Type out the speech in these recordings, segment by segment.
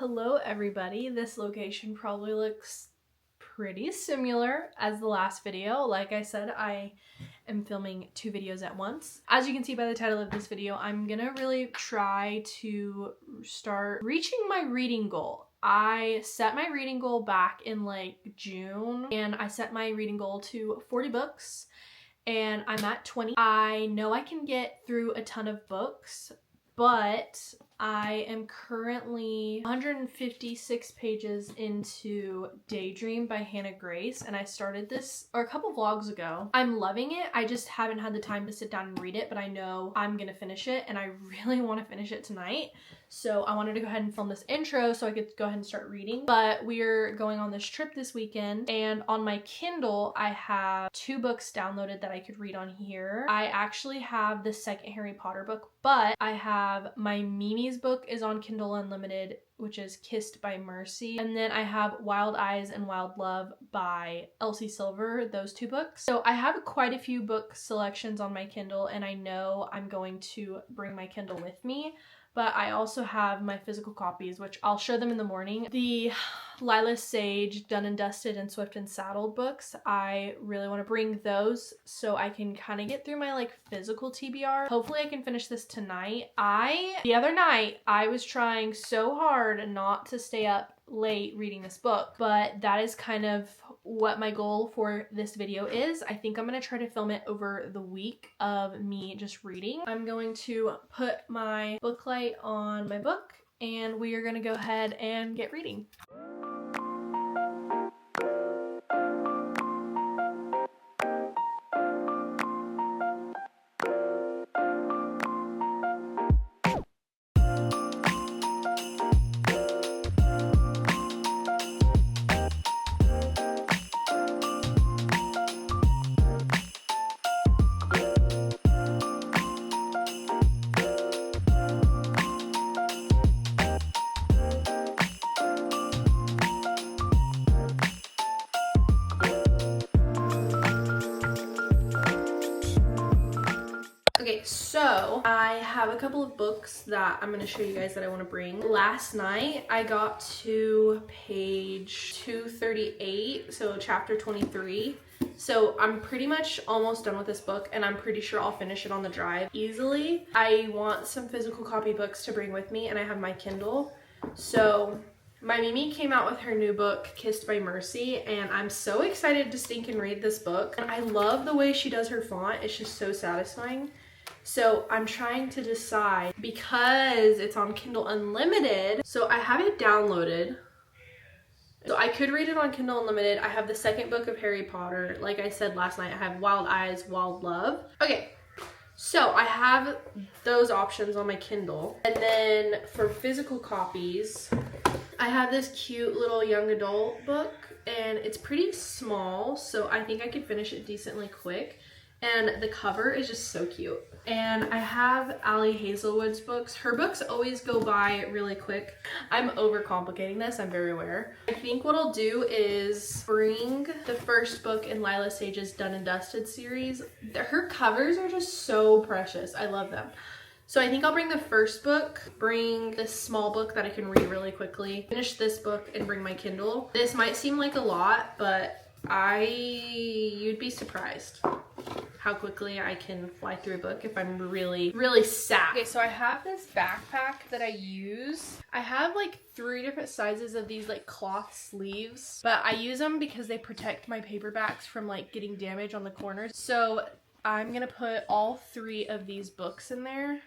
Hello everybody, this location probably looks pretty similar as the last video. Like I said, I am filming 2 videos at once. As you can see by the title of this video, I'm gonna really try to start reaching my reading goal. I set my reading goal back in like June, and I set my reading goal to 40 books, and I'm at 20. I know I can get through a ton of books, but I am currently 156 pages into Daydream by Hannah Grace, and I started this a couple vlogs ago. I'm loving it. I just haven't had the time to sit down and read it, but I know I'm gonna finish it, and I really want to finish it tonight. So I wanted to go ahead and film this intro so I could go ahead and start reading. But we're going on this trip this weekend, and on my Kindle, I have 2 books downloaded that I could read on here. I actually have the second Harry Potter book, but I have my Mimi's book is on Kindle Unlimited, which is Kissed by Mercy. And then I have Wild Eyes and Wild Love by Elsie Silver, those 2 books. So I have quite a few book selections on my Kindle, and I know I'm going to bring my Kindle with me. But I also have my physical copies, which I'll show them in the morning. The Lila Sage, Done and Dusted, and Swift and Saddled books, I really want to bring those so I can kind of get through my like physical TBR. Hopefully I can finish this tonight. The other night, I was trying so hard not to stay up late reading this book, but that is kind of what my goal for this video is. I think I'm gonna try to film it over the week of me just reading. I'm going to put my book light on my book, and we are gonna go ahead and get reading. Okay, so I have a couple of books that I'm going to show you guys that I want to bring. Last night, I got to page 238, so chapter 23. So I'm pretty much almost done with this book, and I'm pretty sure I'll finish it on the drive easily. I want some physical copy books to bring with me, and I have my Kindle. So my Mimi came out with her new book, Kissed by Mercy, and I'm so excited to stinking read this book. And I love the way she does her font. It's just so satisfying. So I'm trying to decide, because it's on Kindle Unlimited, so I have it downloaded. So I could read it on Kindle Unlimited. I have the second book of Harry Potter. Like I said last night, I have Wild Eyes, Wild Love. Okay, so I have those options on my Kindle. And then for physical copies, I have this cute little young adult book, and it's pretty small, so I think I could finish it decently quick. And the cover is just so cute. And I have Ali Hazelwood's books. Her books always go by really quick. I'm overcomplicating this, I'm very aware. I think what I'll do is bring the first book in Lila Sage's Done and Dusted series. Her covers are just so precious. I love them. So I think I'll bring the first book, bring this small book that I can read really quickly, finish this book, and bring my Kindle. This might seem like a lot, but you'd be surprised how quickly I can fly through a book if I'm really, really sad. Okay, so I have this backpack that I use. I have like 3 different sizes of these like cloth sleeves, but I use them because they protect my paperbacks from like getting damage on the corners. So I'm gonna put all 3 of these books in there.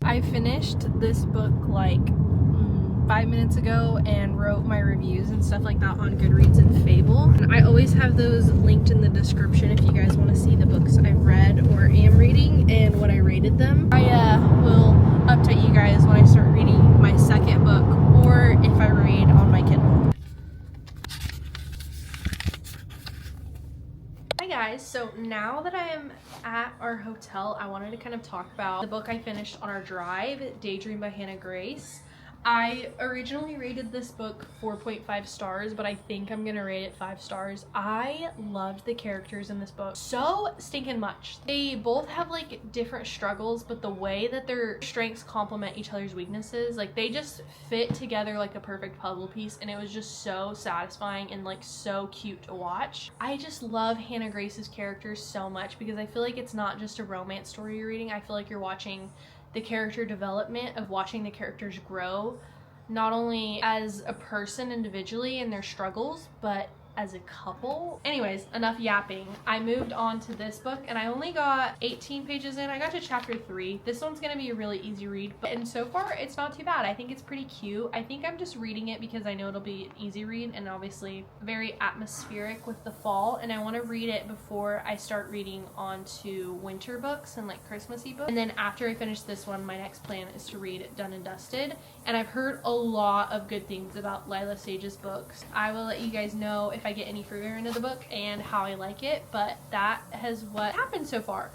I finished this book like 5 minutes ago and wrote my reviews and stuff like that on Goodreads and Fable. And I always have those linked in the description if you guys want to see the books I've read or am reading and what I rated them. I will update you guys when I start reading my second book or if I read on my Kindle. Hi guys, so now that I am at our hotel, I wanted to kind of talk about the book I finished on our drive, Daydream by Hannah Grace. I originally rated this book 4.5 stars, but I think I'm gonna rate it 5 stars. I loved the characters in this book so stinking much. They both have like different struggles, but the way that their strengths complement each other's weaknesses, like they just fit together like a perfect puzzle piece, and it was just so satisfying and like so cute to watch. I just love Hannah Grace's characters so much because I feel like it's not just a romance story you're reading. I feel like you're watching the character development of watching the characters grow, not only as a person individually and their struggles, but as a couple. Anyways, enough yapping. I moved on to this book and I only got 18 pages in. I got to chapter 3. This one's gonna be a really easy read, and so far it's not too bad. I think it's pretty cute. I think I'm just reading it because I know it'll be an easy read and obviously very atmospheric with the fall, and I want to read it before I start reading on to winter books and like Christmassy books. And then after I finish this one, my next plan is to read Done and Dusted, and I've heard a lot of good things about Lila Sage's books. I will let you guys know if I get any further into the book and how I like it, but that has what happened so far.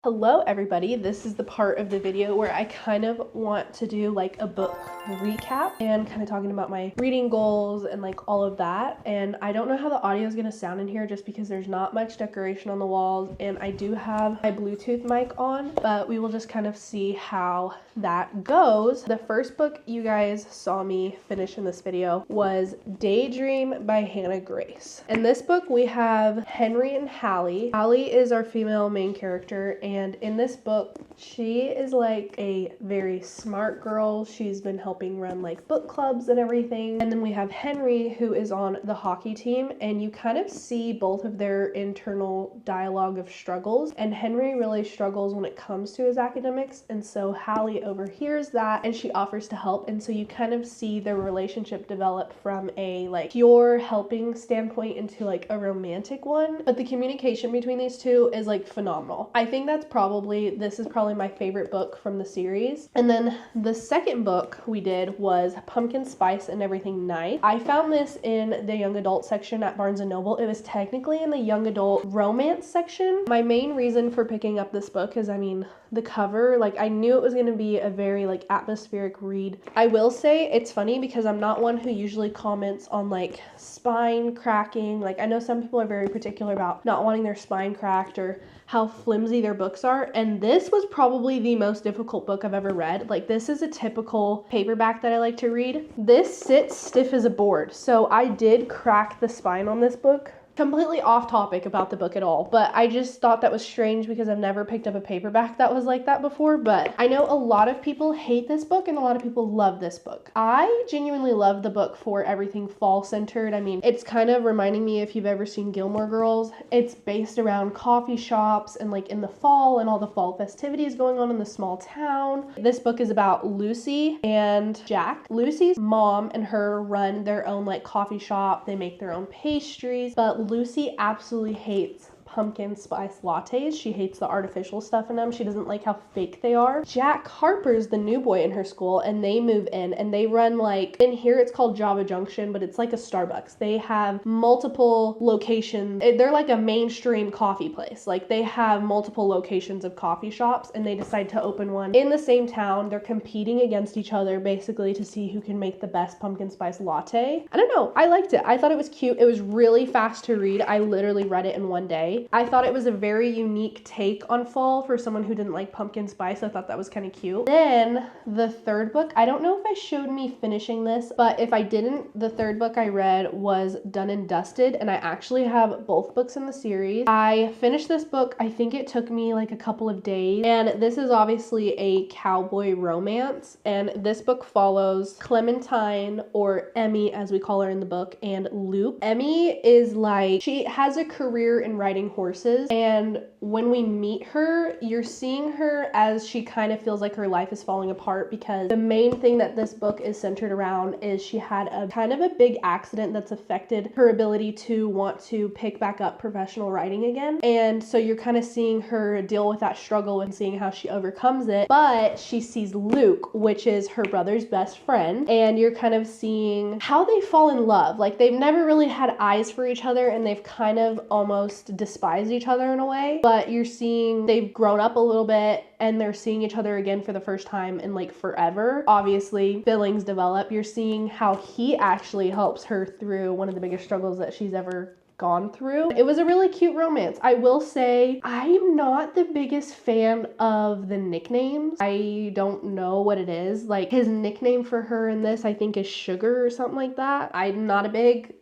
Hello everybody, this is the part of the video where I kind of want to do like a book recap and kind of talking about my reading goals and like all of that. And I don't know how the audio is going to sound in here just because there's not much decoration on the walls, and I do have my Bluetooth mic on, but we will just kind of see how that goes. The first book you guys saw me finish in this video was Daydream by Hannah Grace. In this book we have Henry and Hallie. Hallie is our female main character, and in this book, she is like a very smart girl. She's been helping run like book clubs and everything. And then we have Henry, who is on the hockey team, and you kind of see both of their internal dialogue of struggles. And Henry really struggles when it comes to his academics, and so Hallie overhears that and she offers to help. And so you kind of see their relationship develop from a like pure helping standpoint into like a romantic one. But the communication between these two is like phenomenal. I think this is probably my favorite book from the series. And then the second book we did was Pumpkin Spice and Everything Nice. I found this in the young adult section at Barnes & Noble. It was technically in the young adult romance section. My main reason for picking up this book is, I mean, the cover, like I knew it was going to be a very like atmospheric read. I will say it's funny because I'm not one who usually comments on like spine cracking. Like I know some people are very particular about not wanting their spine cracked or how flimsy their books are, and this was probably the most difficult book I've ever read. Like this is a typical paperback that I like to read. This sits stiff as a board, so I did crack the spine on this book. Completely off topic about the book at all, but I just thought that was strange because I've never picked up a paperback that was like that before. But I know a lot of people hate this book and a lot of people love this book. I genuinely love the book for everything fall centered. I mean, it's kind of reminding me, if you've ever seen Gilmore Girls, it's based around coffee shops and like in the fall and all the fall festivities going on in the small town. This book is about Lucy and Jack. Lucy's mom and her run their own like coffee shop. They make their own pastries, but Lucy absolutely hates pumpkin spice lattes. She hates the artificial stuff in them. She doesn't like how fake they are. Jack Harper's the new boy in her school, and they move in and they run like, in here it's called Java Junction, but it's like a Starbucks. They have multiple locations. They're like a mainstream coffee place. Like they have multiple locations of coffee shops, and they decide to open one in the same town. They're competing against each other basically to see who can make the best pumpkin spice latte. I don't know. I liked it. I thought it was cute. It was really fast to read. I literally read it in one day. I thought it was a very unique take on fall for someone who didn't like pumpkin spice. I thought that was kind of cute. Then the third book, I don't know if I showed me finishing this, but if I didn't, the third book I read was Done and Dusted, and I actually have both books in the series. I finished this book, I think it took me like a couple of days, and this is obviously a cowboy romance, and this book follows Clementine, or Emmy as we call her in the book, and Luke. Emmy is like, she has a career in writing horses. And when we meet her, you're seeing her as she kind of feels like her life is falling apart, because the main thing that this book is centered around is she had a kind of a big accident that's affected her ability to want to pick back up professional riding again. And so you're kind of seeing her deal with that struggle and seeing how she overcomes it. But she sees Luke, which is her brother's best friend, and you're kind of seeing how they fall in love. Like, they've never really had eyes for each other, and they've kind of almost despised each other in a way, but you're seeing they've grown up a little bit and they're seeing each other again for the first time in like forever. Obviously, feelings develop. You're seeing how he actually helps her through one of the biggest struggles that she's ever gone through. It was a really cute romance. I will say I'm not the biggest fan of the nicknames. I don't know what it is. Like, his nickname for her in this, I think, is Sugar or something like that. I'm not a big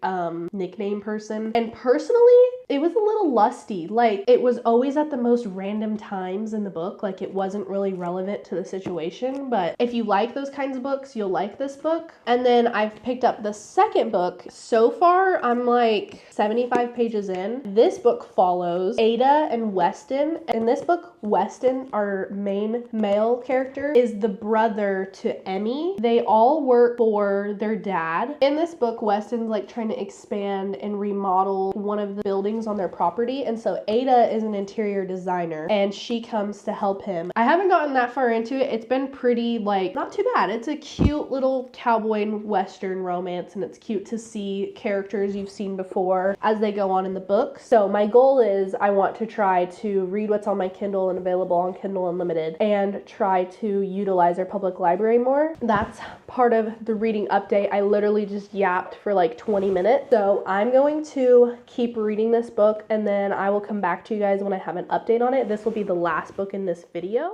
nickname person. And personally, it was a little lusty. Like, it was always at the most random times in the book. Like, it wasn't really relevant to the situation. But if you like those kinds of books, you'll like this book. And then I've picked up the second book. So far, I'm like 75 pages in. This book follows Ada and Weston. In this book, Weston, our main male character, is the brother to Emmy. They all work for their dad. In this book, Weston's like trying to expand and remodel one of the buildings on their property, and so Ada is an interior designer and she comes to help him. I haven't gotten that far into it. It's been pretty, like, not too bad. It's a cute little cowboy and western romance, and it's cute to see characters you've seen before as they go on in the book. So my goal is I want to try to read what's on my Kindle and available on Kindle Unlimited and try to utilize our public library more. That's part of the reading update. I literally just yapped for like 20 minutes. So I'm going to keep reading this book, and then I will come back to you guys when I have an update on it. This will be the last book in this video.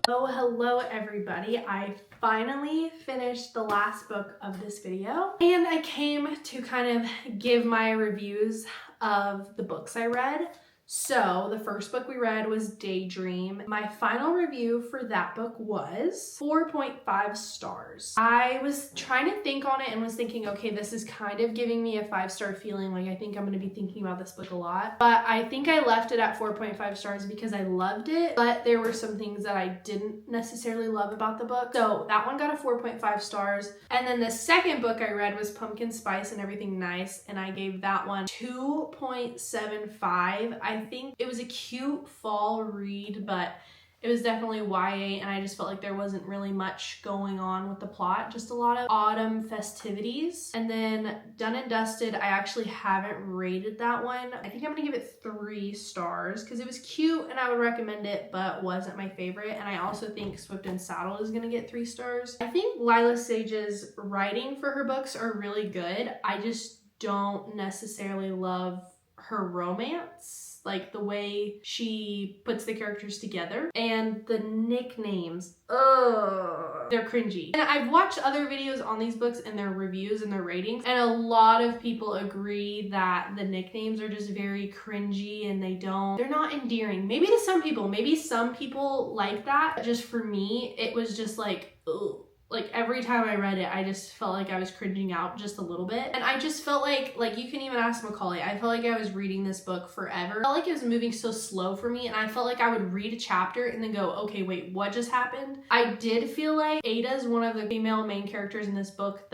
Oh, hello everybody. I finally finished the last book of this video, and I came to kind of give my reviews of the books I read. So the first book we read was Daydream. My final review for that book was 4.5 stars. I was trying to think on it and was thinking, okay, this is kind of giving me a 5-star feeling. Like, I think I'm going to be thinking about this book a lot. But I think I left it at 4.5 stars because I loved it, but there were some things that I didn't necessarily love about the book. So that one got a 4.5 stars. And then the second book I read was Pumpkin Spice and Everything Nice, and I gave that one 2.75. I think it was a cute fall read, but it was definitely YA, and I just felt like there wasn't really much going on with the plot, just a lot of autumn festivities. And then Done and Dusted, I actually haven't rated that one. I think I'm gonna give it 3 stars because it was cute and I would recommend it, but wasn't my favorite. And I also think Swift and Saddle is gonna get 3 stars. I think Lila Sage's writing for her books are really good. I just don't necessarily love her romance, like the way she puts the characters together, and the nicknames, they're cringy. And I've watched other videos on these books and their reviews and their ratings, and a lot of people agree that the nicknames are just very cringy and they're not endearing. Maybe to some people like that. Just for me, it was just like, ugh. Like, every time I read it, I just felt like I was cringing out just a little bit. And I just felt like you can even ask Macaulay, I felt like I was reading this book forever. I felt like it was moving so slow for me, and I felt like I would read a chapter and then go, okay, wait, what just happened? I did feel like Ada's one of the female main characters in this book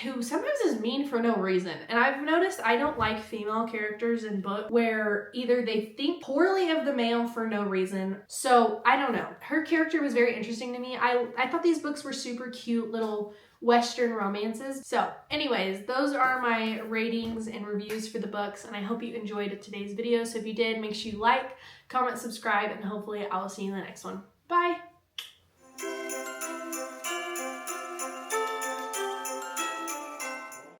who sometimes is mean for no reason. And I've noticed I don't like female characters in books where either they think poorly of the male for no reason. So, I don't know. Her character was very interesting to me. I thought these books were super cute little Western romances. So anyways, those are my ratings and reviews for the books, and I hope you enjoyed today's video. So if you did, make sure you like, comment, subscribe, and hopefully I will see you in the next one. Bye!